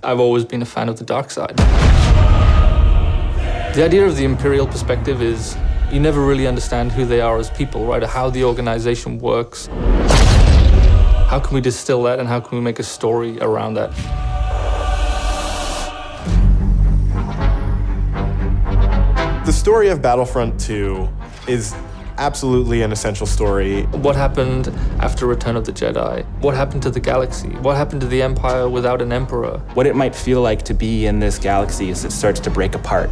I've always been a fan of the dark side. The idea of the Imperial perspective is you never really understand who they are as people, right? Or how the organization works. How can we distill that and how can we make a story around that? The story of Battlefront 2 is absolutely an essential story. What happened after Return of the Jedi? What happened to the galaxy? What happened to the Empire without an emperor? What it might feel like to be in this galaxy as it starts to break apart.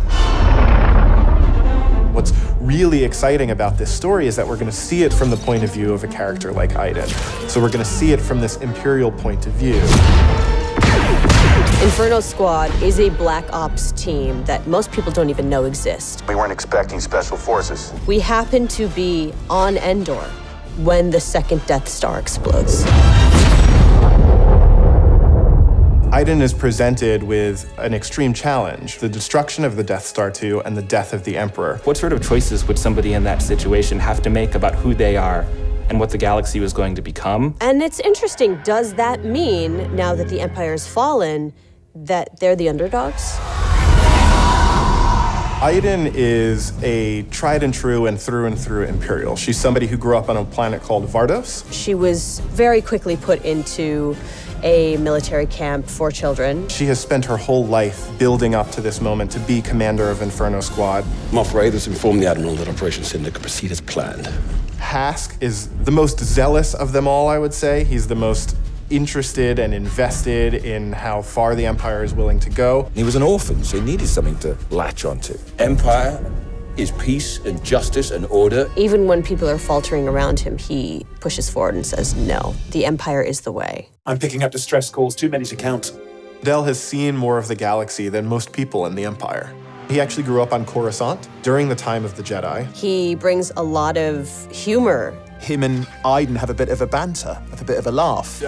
What's really exciting about this story is that we're going to see it from the point of view of a character like Iden. So we're going to see it from this Imperial point of view. Inferno Squad is a black ops team that most people don't even know exists. We weren't expecting special forces. We happen to be on Endor when the second Death Star explodes. Iden is presented with an extreme challenge, the destruction of the Death Star 2 and the death of the Emperor. What sort of choices would somebody in that situation have to make about who they are and what the galaxy was going to become? And it's interesting, does that mean, now that the Empire's fallen, that they're the underdogs? Iden is a tried and true Imperial. She's somebody who grew up on a planet called Vardos. She was very quickly put into a military camp for children. She has spent her whole life building up to this moment to be commander of Inferno Squad. Moff Raiders informed the Admiral that Operation Cinder could proceed as planned. Hask is the most zealous of them all, I would say. He's the most interested and invested in how far the Empire is willing to go. He was an orphan, so he needed something to latch onto. Empire is peace and justice and order. Even when people are faltering around him, he pushes forward and says, no, the Empire is the way. I'm picking up distress calls, too many to count. Del has seen more of the galaxy than most people in the Empire. He actually grew up on Coruscant during the time of the Jedi. He brings a lot of humor. Him and Iden have a bit of a banter, have a bit of a laugh.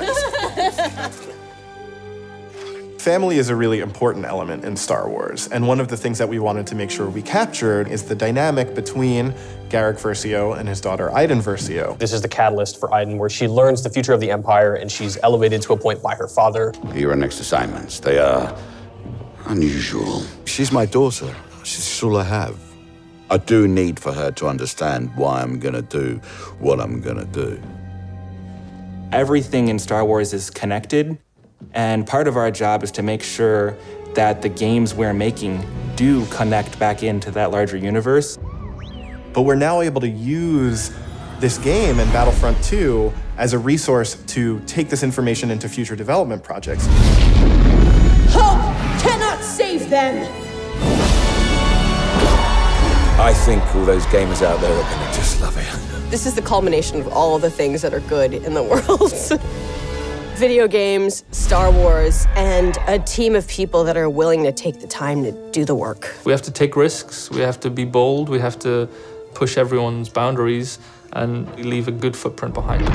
Family is a really important element in Star Wars, and one of the things that we wanted to make sure we captured is the dynamic between Garrick Versio and his daughter Iden Versio. This is the catalyst for Iden, where she learns the future of the Empire and she's elevated to a point by her father. Your next assignments, they are unusual. She's my daughter. She's all I have. I do need for her to understand why I'm gonna do what I'm gonna do. Everything in Star Wars is connected, and part of our job is to make sure that the games we're making do connect back into that larger universe. But we're now able to use this game and Battlefront 2 as a resource to take this information into future development projects. Hope cannot save them! I think all those gamers out there are gonna just love it. This is the culmination of all the things that are good in the world. Video games, Star Wars, and a team of people that are willing to take the time to do the work. We have to take risks, we have to be bold, we have to push everyone's boundaries and leave a good footprint behind.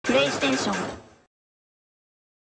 PlayStation